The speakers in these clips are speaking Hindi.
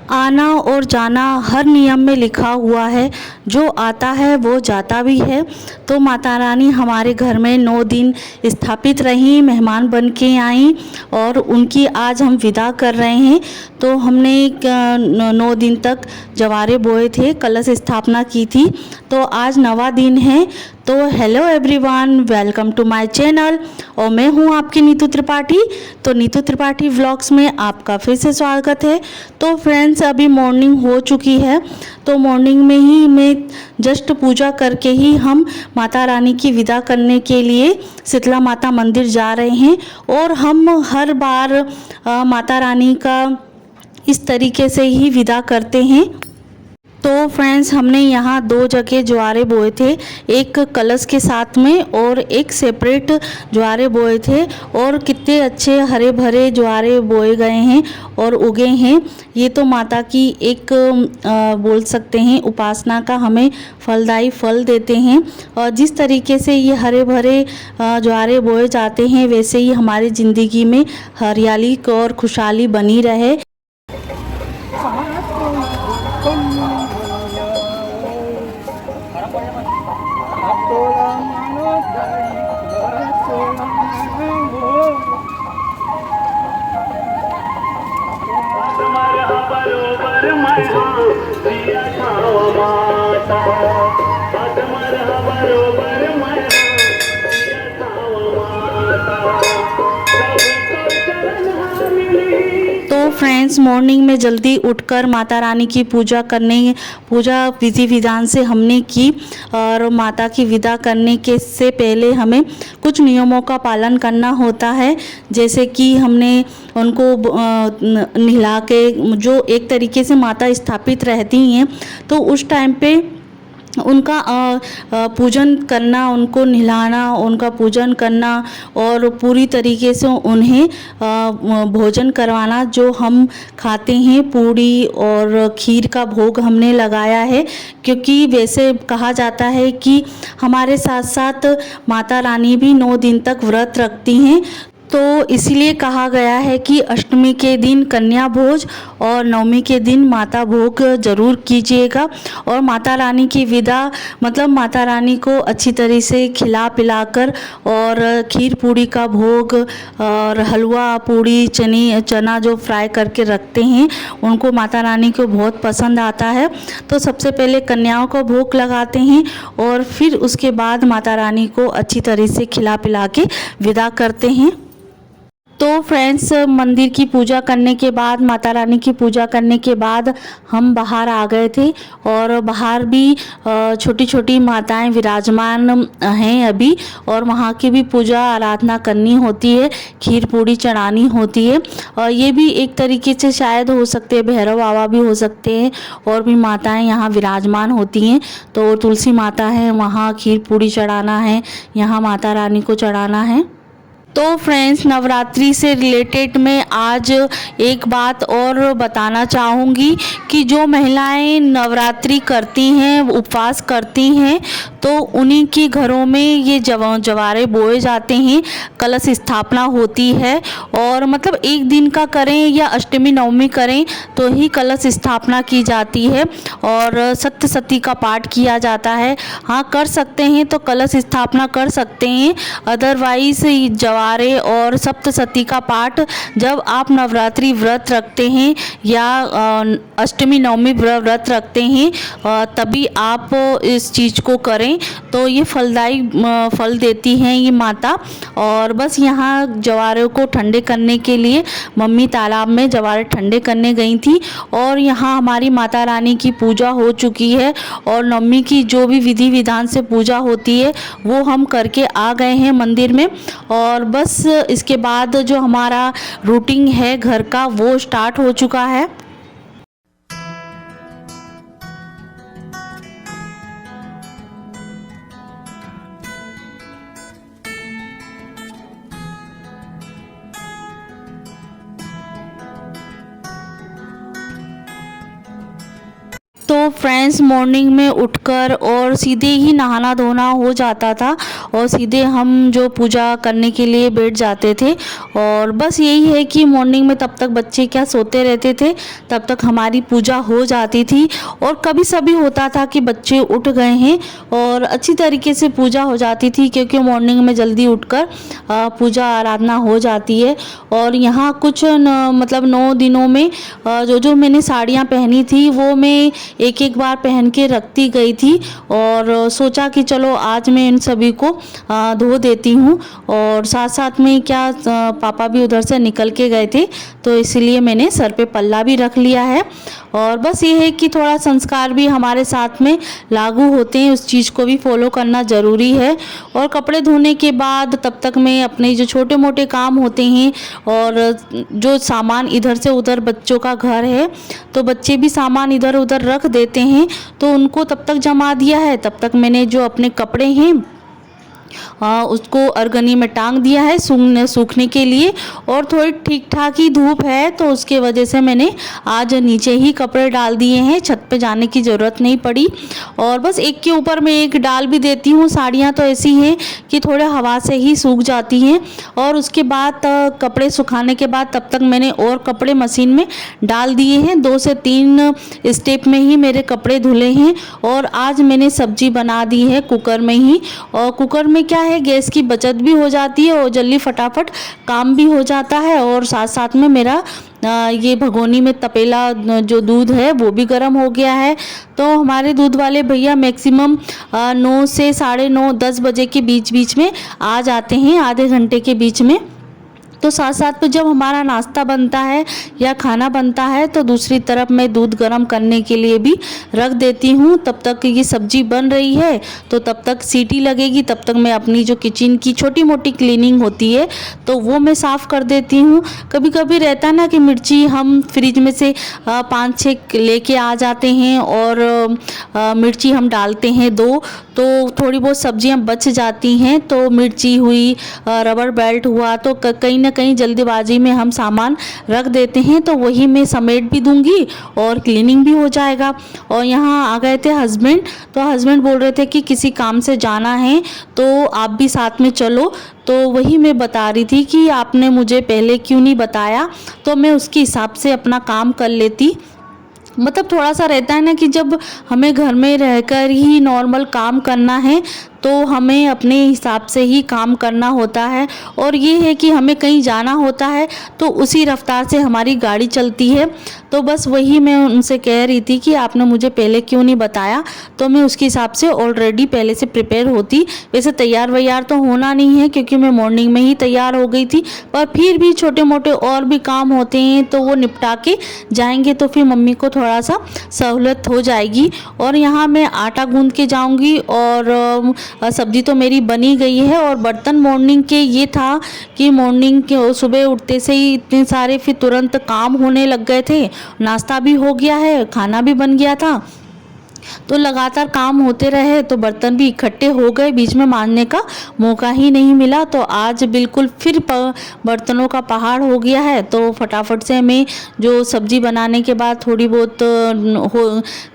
आना और जाना हर नियम में लिखा हुआ है, जो आता है वो जाता भी है। तो माता रानी हमारे घर में 9 दिन स्थापित रहीं, मेहमान बन के आईं और उनकी आज हम विदा कर रहे हैं। तो हमने 9 दिन तक जवारे बोए थे, कलश स्थापना की थी। तो आज 9वां दिन है। तो hello everyone, welcome to my channel और मैं हूं आपकी नीतू त्रिपाठी। तो नीतू त्रिपाठी व्लॉग्स में आपका फिर से स्वागत है। तो फ्रेंड्स, अभी मॉर्निंग हो चुकी है। तो मॉर्निंग में ही मैं जस्ट पूजा करके ही हम माता रानी की विदा करने के लिए शीतला माता मंदिर जा रहे हैं। और हम हर बार माता रानी का इस तरीके से ही विदा करते हैं। तो फ्रेंड्स, हमने यहाँ 2 जगह ज्वारे बोए थे, एक कलश के साथ में और एक सेपरेट ज्वारे बोए थे। और कितने अच्छे हरे भरे ज्वारे बोए गए हैं और उगे हैं। ये तो माता की एक बोल सकते हैं उपासना का हमें फलदायी फल देते हैं। और जिस तरीके से ये हरे भरे ज्वारे बोए जाते हैं, वैसे ही हमारी ज़िंदगी में हरियाली और खुशहाली बनी रहे। तो फ्रेंड्स, मॉर्निंग में जल्दी उठकर माता रानी की पूजा विधि विधान से हमने की। और माता की विदा करने के से पहले हमें कुछ नियमों का पालन करना होता है। जैसे कि हमने उनको नहला के, जो एक तरीके से माता स्थापित रहती हैं, तो उस टाइम पे उनका पूजन करना, उनको नहलाना, उनका पूजन करना और पूरी तरीके से उन्हें भोजन करवाना। जो हम खाते हैं, पूड़ी और खीर का भोग हमने लगाया है, क्योंकि वैसे कहा जाता है कि हमारे साथ साथ माता रानी भी 9 दिन तक व्रत रखती हैं। तो इसीलिए कहा गया है कि अष्टमी के दिन कन्या भोज और नवमी के दिन माता भोग जरूर कीजिएगा। और माता रानी की विदा मतलब माता रानी को अच्छी तरह से खिला पिलाकर और खीर पूड़ी का भोग और हलवा पूड़ी चना जो फ्राई करके रखते हैं, उनको माता रानी को बहुत पसंद आता है। तो सबसे पहले कन्याओं को भोग लगाते हैं और फिर उसके बाद माता रानी को अच्छी तरह से खिला पिला के विदा करते हैं। तो फ्रेंड्स, मंदिर की पूजा करने के बाद, माता रानी की पूजा करने के बाद हम बाहर आ गए थे। और बाहर भी छोटी छोटी माताएं विराजमान हैं अभी, और वहाँ की भी पूजा आराधना करनी होती है, खीर पूड़ी चढ़ानी होती है। और ये भी एक तरीके से शायद हो सकते हैं भैरव बाबा भी हो सकते हैं, और भी माताएं यहाँ विराजमान होती हैं। तो तुलसी माता है, वहाँ खीर पूड़ी चढ़ाना है, यहाँ माता रानी को चढ़ाना है। तो फ्रेंड्स, नवरात्रि से रिलेटेड मैं आज एक बात और बताना चाहूँगी कि जो महिलाएं नवरात्रि करती हैं, उपवास करती हैं, तो उन्हीं के घरों में ये जवारे बोए जाते हैं, कलश स्थापना होती है। और मतलब एक दिन का करें या अष्टमी नवमी करें तो ही कलश स्थापना की जाती है और सप्तशती का पाठ किया जाता है। हाँ, कर सकते हैं तो कलश स्थापना कर सकते हैं, अदरवाइज जवारे और सप्तशती का पाठ जब आप नवरात्रि व्रत रखते हैं या अष्टमी नवमी व्रत रखते हैं, तभी आप इस चीज़ को करें। तो ये फलदायी फल देती हैं ये माता। और बस यहाँ जवारों को ठंडे करने के लिए मम्मी तालाब में जवारे ठंडे करने गई थी। और यहाँ हमारी माता रानी की पूजा हो चुकी है और नवमी की जो भी विधि विधान से पूजा होती है वो हम करके आ गए हैं मंदिर में। और बस इसके बाद जो हमारा रूटीन है घर का, वो स्टार्ट हो चुका है। तो तो फ्रेंड्स मॉर्निंग में उठकर और सीधे ही नहाना धोना हो जाता था और सीधे हम जो पूजा करने के लिए बैठ जाते थे। और बस यही है कि मॉर्निंग में तब तक बच्चे क्या सोते रहते थे, तब तक हमारी पूजा हो जाती थी। और कभी सभी होता था कि बच्चे उठ गए हैं और अच्छी तरीके से पूजा हो जाती थी, क्योंकि मॉर्निंग में जल्दी उठकर पूजा आराधना हो जाती है। और यहाँ कुछ मतलब 9 दिनों में जो जो मैंने साड़ियाँ पहनी थी वो मैं एक एक बार पहन के रखती गई थी और सोचा कि चलो आज मैं इन सभी को धो देती हूँ। और साथ साथ में क्या पापा भी उधर से निकल के गए थे, तो इसलिए मैंने सर पे पल्ला भी रख लिया है। और बस ये है कि थोड़ा संस्कार भी हमारे साथ में लागू होते हैं, उस चीज़ को भी फॉलो करना ज़रूरी है। और कपड़े धोने के बाद तब तक मैं अपने जो छोटे मोटे काम होते हैं और जो सामान इधर से उधर, बच्चों का घर है तो बच्चे भी सामान इधर उधर रख देते हैं, तो उनको तब तक जमा दिया है। तब तक मैंने जो अपने कपड़े हैं उसको अर्गनी में टांग दिया है सूखने के लिए। और थोड़ी ठीक ठाक ही धूप है तो उसके वजह से मैंने आज नीचे ही कपड़े डाल दिए हैं, छत पे जाने की ज़रूरत नहीं पड़ी। और बस एक के ऊपर मैं एक डाल भी देती हूँ। साड़ियाँ तो ऐसी हैं कि थोड़े हवा से ही सूख जाती हैं। और उसके बाद कपड़े सुखाने के बाद तब तक मैंने और कपड़े मशीन में डाल दिए हैं। 2 से 3 स्टेप में ही मेरे कपड़े धुले हैं। और आज मैंने सब्जी बना दी है कुकर में ही। और कुकर में क्या है, गैस की बचत भी हो जाती है और जल्दी फटाफट काम भी हो जाता है। और साथ साथ में मेरा ये भगोनी में तपेला जो दूध है वो भी गर्म हो गया है। तो हमारे दूध वाले भैया मैक्सिमम 9 से 9:30 10 बजे के बीच में आ जाते हैं, आधे घंटे के बीच में। तो साथ साथ में जब हमारा नाश्ता बनता है या खाना बनता है तो दूसरी तरफ मैं दूध गर्म करने के लिए भी रख देती हूँ। तब तक ये सब्जी बन रही है तो तब तक सीटी लगेगी, तब तक मैं अपनी जो किचन की छोटी मोटी क्लीनिंग होती है तो वो मैं साफ़ कर देती हूँ। कभी कभी रहता है ना कि मिर्ची हम फ्रिज में से 5-6 लेके आ जाते हैं और मिर्ची हम डालते हैं 2, तो थोड़ी बहुत सब्जियां बच जाती हैं। तो मिर्ची हुई, रबर बेल्ट हुआ, तो कहीं ना कहीं जल्दीबाजी में हम सामान रख देते हैं, तो वही मैं समेट भी दूंगी और क्लीनिंग भी हो जाएगा। और यहाँ आ गए थे हस्बैंड, तो हस्बैंड बोल रहे थे कि किसी काम से जाना है तो आप भी साथ में चलो। तो वही मैं बता रही थी कि आपने मुझे पहले क्यों नहीं बताया, तो मैं उसके हिसाब से अपना काम कर लेती। मतलब थोड़ा सा रहता है ना कि जब हमें घर में रहकर ही नॉर्मल काम करना है तो हमें अपने हिसाब से ही काम करना होता है। और ये है कि हमें कहीं जाना होता है तो उसी रफ्तार से हमारी गाड़ी चलती है। तो बस वही मैं उनसे कह रही थी कि आपने मुझे पहले क्यों नहीं बताया, तो मैं उसके हिसाब से ऑलरेडी पहले से प्रिपेयर होती। वैसे तैयार वैयार तो होना नहीं है क्योंकि मैं मॉर्निंग में ही तैयार हो गई थी, पर फिर भी छोटे मोटे और भी काम होते हैं तो वो निपटा के जाएंगे तो फिर मम्मी को थोड़ा सा सहूलियत हो जाएगी। और यहाँ मैं आटा गूंद के जाऊँगी और सब्जी तो मेरी बनी गई है। और बर्तन मॉर्निंग के ये था कि मॉर्निंग के सुबह उठते से ही इतने सारे फिर तुरंत काम होने लग गए थे, नाश्ता भी हो गया है, खाना भी बन गया था, तो लगातार काम होते रहे तो बर्तन भी इकट्ठे हो गए, बीच में मांजने का मौका ही नहीं मिला। तो आज बिल्कुल फिर बर्तनों का पहाड़ हो गया है। तो फटाफट से मैं जो सब्जी बनाने के बाद थोड़ी बहुत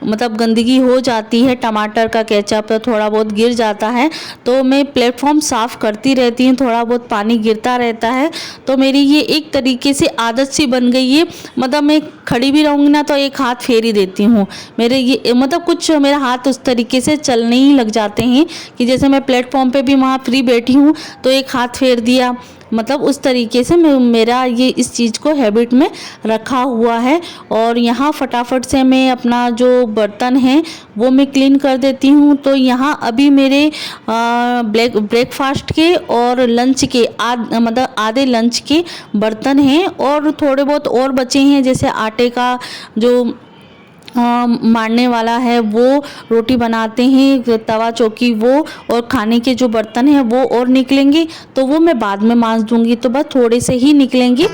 मतलब गंदगी हो जाती है, टमाटर का केचप थोड़ा बहुत गिर जाता है, तो मैं प्लेटफॉर्म साफ़ करती रहती हूँ, थोड़ा बहुत पानी गिरता रहता है। तो मेरी ये एक तरीके से आदत सी बन गई है। मतलब मैं खड़ी भी रहूँगी ना तो एक हाथ फेर ही देती हूँ। मेरे ये मतलब कुछ मेरा हाथ उस तरीके से चलने ही लग जाते हैं कि जैसे मैं प्लेटफॉर्म पे भी वहाँ फ्री बैठी हूँ तो एक हाथ फेर दिया, मतलब उस तरीके से मेरा ये इस चीज़ को हैबिट में रखा हुआ है। और यहाँ फटाफट से मैं अपना जो बर्तन है वो मैं क्लीन कर देती हूँ। तो यहाँ अभी मेरे ब्रेकफास्ट के और लंच के मतलब आधे लंच के बर्तन हैं और थोड़े बहुत और बचे हैं, जैसे आटे का जो मारने वाला है वो, रोटी बनाते हैं तवा चौकी वो, और खाने के जो बर्तन हैं वो और निकलेंगे तो वो मैं बाद में मांज दूंगी। तो बस थोड़े से ही निकलेंगे।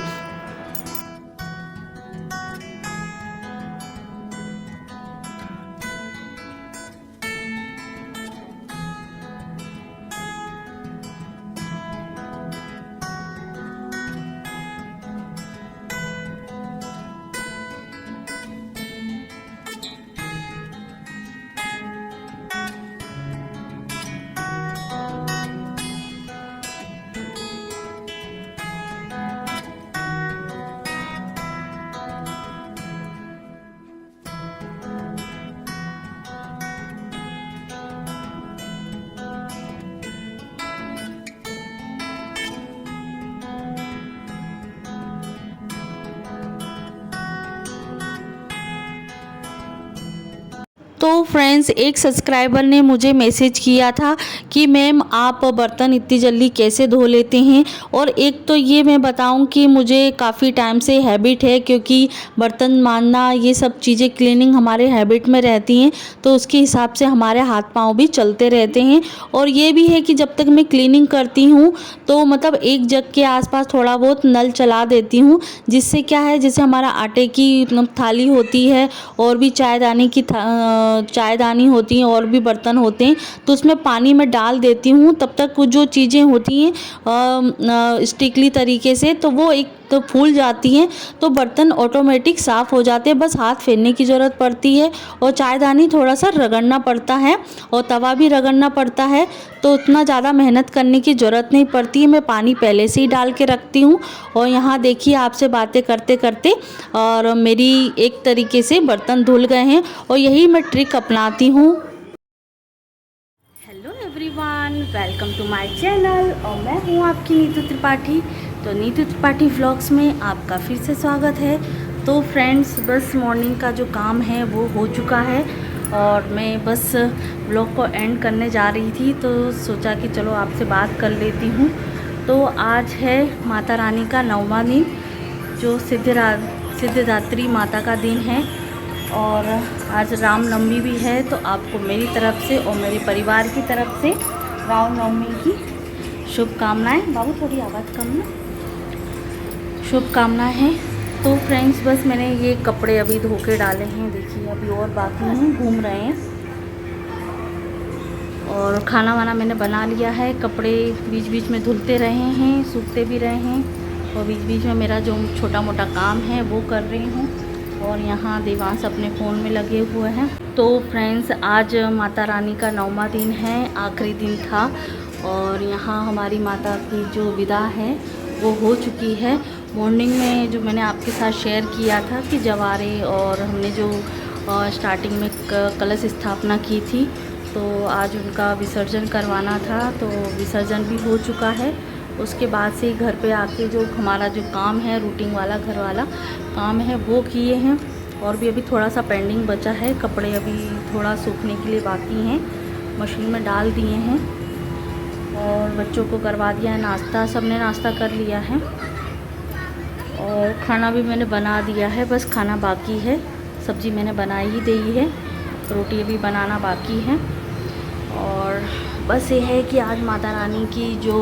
तो फ्रेंड्स, एक सब्सक्राइबर ने मुझे मैसेज किया था कि मैम आप बर्तन इतनी जल्दी कैसे धो लेते हैं। और एक तो ये मैं बताऊं कि मुझे काफ़ी टाइम से हैबिट है, क्योंकि बर्तन मांजना ये सब चीज़ें क्लीनिंग हमारे हैबिट में रहती हैं, तो उसके हिसाब से हमारे हाथ पांव भी चलते रहते हैं। और ये भी है कि जब तक मैं क्लीनिंग करती हूँ तो मतलब एक जग के आसपास थोड़ा बहुत नल चला देती हूँ, जिससे क्या है, जैसे हमारा आटे की थाली होती है और भी चायदानी की चायदानी होती हैं और भी बर्तन होते हैं, तो उसमें पानी में डाल देती हूँ। तब तक जो चीज़ें होती हैं स्टिकली तरीके से, तो वो एक तो फूल जाती हैं, तो बर्तन ऑटोमेटिक साफ़ हो जाते हैं। बस हाथ फेरने की ज़रूरत पड़ती है और चायदानी थोड़ा सा रगड़ना पड़ता है और तवा भी रगड़ना पड़ता है, तो उतना ज़्यादा मेहनत करने की ज़रूरत नहीं पड़ती है। मैं पानी पहले से ही डाल के रखती हूँ। और यहाँ देखिए, आपसे बातें करते करते और मेरी एक तरीके से बर्तन धुल गए हैं, और यही मैं ट्रिक अपनाती हूँ। Hello everyone, welcome to my channel, और मैं हूँ आपकी नीतू त्रिपाठी। तो नीतू त्रिपाठी व्लॉग्स में आपका फिर से स्वागत है। तो फ्रेंड्स, बस मॉर्निंग का जो काम है वो हो चुका है और मैं बस व्लॉग को एंड करने जा रही थी, तो सोचा कि चलो आपसे बात कर लेती हूँ। तो आज है माता रानी का 9वां दिन, जो सिद्धिदात्री माता का दिन है, और आज रामनवमी भी है। तो आपको मेरी तरफ से और मेरे परिवार की तरफ से रामनवमी की शुभकामनाएं। बाबू थोड़ी आवाज़ कम ना, शुभकामनाएं हैं। तो फ्रेंड्स, बस मैंने ये कपड़े अभी धो के डाले हैं, देखिए अभी और बाकी हैं, घूम रहे हैं। और खाना वाना मैंने बना लिया है, कपड़े बीच बीच में धुलते रहे हैं, सूखते भी रहे हैं, और बीच बीच में मेरा जो छोटा मोटा काम है वो कर रही हूँ। और यहाँ देवांश अपने फ़ोन में लगे हुए हैं। तो फ्रेंड्स, आज माता रानी का 9वां दिन है, आखिरी दिन था, और यहाँ हमारी माता की जो विदा है वो हो चुकी है। मॉर्निंग में जो मैंने आपके साथ शेयर किया था कि जवारे और हमने जो स्टार्टिंग में कलश स्थापना की थी, तो आज उनका विसर्जन करवाना था, तो विसर्जन भी हो चुका है। उसके बाद से घर पे आके जो हमारा जो काम है, रूटीन वाला घर वाला काम है वो किए हैं। और भी अभी थोड़ा सा पेंडिंग बचा है, कपड़े अभी थोड़ा सूखने के लिए बाकी हैं, मशीन में डाल दिए हैं। और बच्चों को करवा दिया है नाश्ता, सबने नाश्ता कर लिया है, और खाना भी मैंने बना दिया है, बस खाना बाकी है। सब्ज़ी मैंने बना ही दी है, रोटी अभी बनाना बाकी है। और बस ये है कि आज माता रानी की जो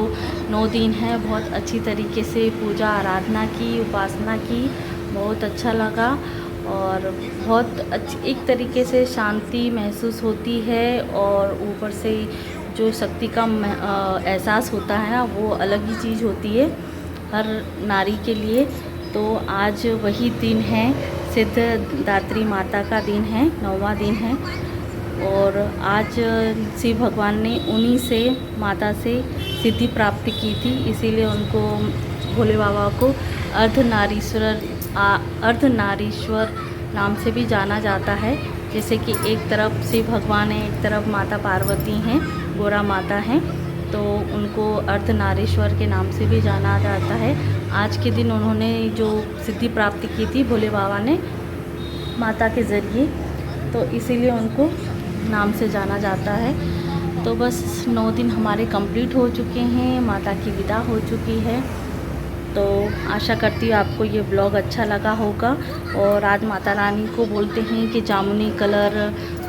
9 दिन है बहुत अच्छी तरीके से पूजा आराधना की, उपासना की, बहुत अच्छा लगा। और बहुत अच्छी एक तरीके से शांति महसूस होती है, और ऊपर से जो शक्ति का एहसास होता है ना, वो अलग ही चीज़ होती है हर नारी के लिए। तो आज वही दिन है, सिद्धिदात्री माता का दिन है, 9वां दिन है। और आज शिव भगवान ने उन्हीं से, माता से सिद्धि प्राप्त की थी, इसीलिए उनको, भोले बाबा को अर्धनारीश्वर नाम से भी जाना जाता है। जैसे कि एक तरफ शिव भगवान है, एक तरफ माता पार्वती हैं, गोरा माता हैं, तो उनको अर्धनारीश्वर के नाम से भी जाना जाता है। आज के दिन उन्होंने जो सिद्धि प्राप्ति की थी भोले बाबा ने माता के ज़रिए, तो इसीलिए उनको नाम से जाना जाता है। तो बस 9 दिन हमारे कंप्लीट हो चुके हैं, माता की विदा हो चुकी है। तो आशा करती हूँ आपको ये ब्लॉग अच्छा लगा होगा। और आज माता रानी को बोलते हैं कि जामुनी कलर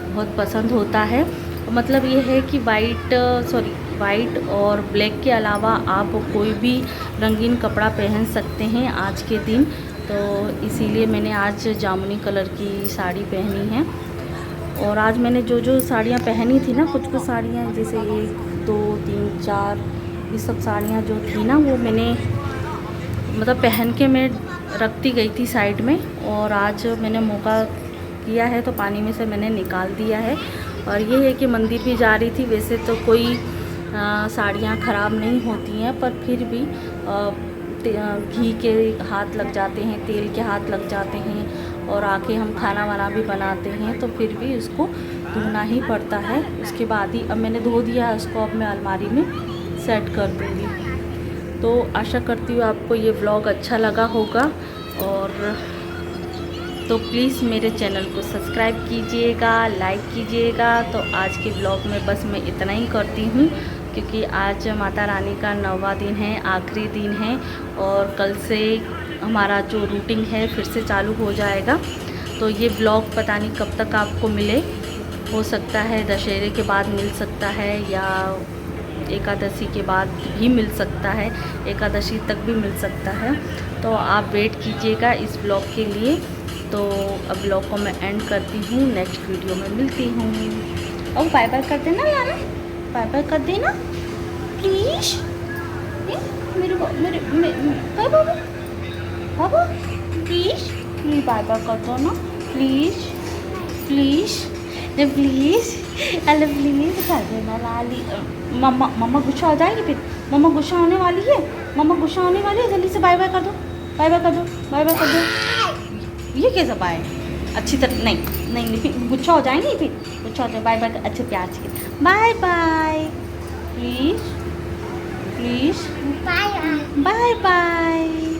बहुत पसंद होता है, मतलब ये है कि वाइट और ब्लैक के अलावा आप कोई भी रंगीन कपड़ा पहन सकते हैं आज के दिन। तो इसीलिए मैंने आज जामुनी कलर की साड़ी पहनी है। और आज मैंने जो साड़ियाँ पहनी थी ना, कुछ साड़ियाँ जैसे 1 2 3 4 ये सब साड़ियाँ जो थी ना, वो मैंने मतलब पहन के मैं रखती गई थी साइड में, और आज मैंने मौका किया है तो पानी में से मैंने निकाल दिया है। और ये है कि मंदिर भी जा रही थी, वैसे तो कोई साड़ियाँ ख़राब नहीं होती हैं, पर फिर भी घी के हाथ लग जाते हैं, तेल के हाथ लग जाते हैं, और आके हम खाना वाना भी बनाते हैं, तो फिर भी उसको धोना ही पड़ता है। उसके बाद ही अब मैंने धो दिया है उसको, अब मैं अलमारी में सेट कर दूँगी। तो आशा करती हूँ आपको ये व्लॉग अच्छा लगा होगा। और तो प्लीज़ मेरे चैनल को सब्सक्राइब कीजिएगा, लाइक कीजिएगा। तो आज के ब्लॉग में बस मैं इतना ही करती हूँ, क्योंकि आज माता रानी का 9वां दिन है, आखिरी दिन है और कल से हमारा जो रूटीन है फिर से चालू हो जाएगा। तो ये ब्लॉग पता नहीं कब तक आपको मिले, हो सकता है दशहरे के बाद मिल सकता है या एकादशी के बाद भी मिल सकता है, एकादशी तक भी मिल सकता है। तो आप वेट कीजिएगा इस ब्लॉग के लिए। तो अब ब्लॉग को मैं एंड करती हूँ, नेक्स्ट वीडियो में मिलती हूँ। और बाय बाय कर देना यार, बाय बाय कर देना प्लीज़। मेरे बाबू बाबू प्लीज़ प्लीज़ बाय बाय कर दो ना, प्लीज़ प्लीज़ प्लीज़, अरे प्लीज़ कर देना लाली। मम्मा गुस्सा हो जाएगी फिर, मम्मा गुस्सा होने वाली है, मम्मा गुस्सा होने वाली है। जल्दी से बाय बाय कर दो, बाय बाय कर दो, बाय बाय कर दो। ये कैसा बाय, अच्छी तरह नहीं नहीं फिर गुस्सा हो जाएंगी, फिर गुस्सा हो जाए। बाय बाय अच्छे प्यार से bye bye, please please bye bye.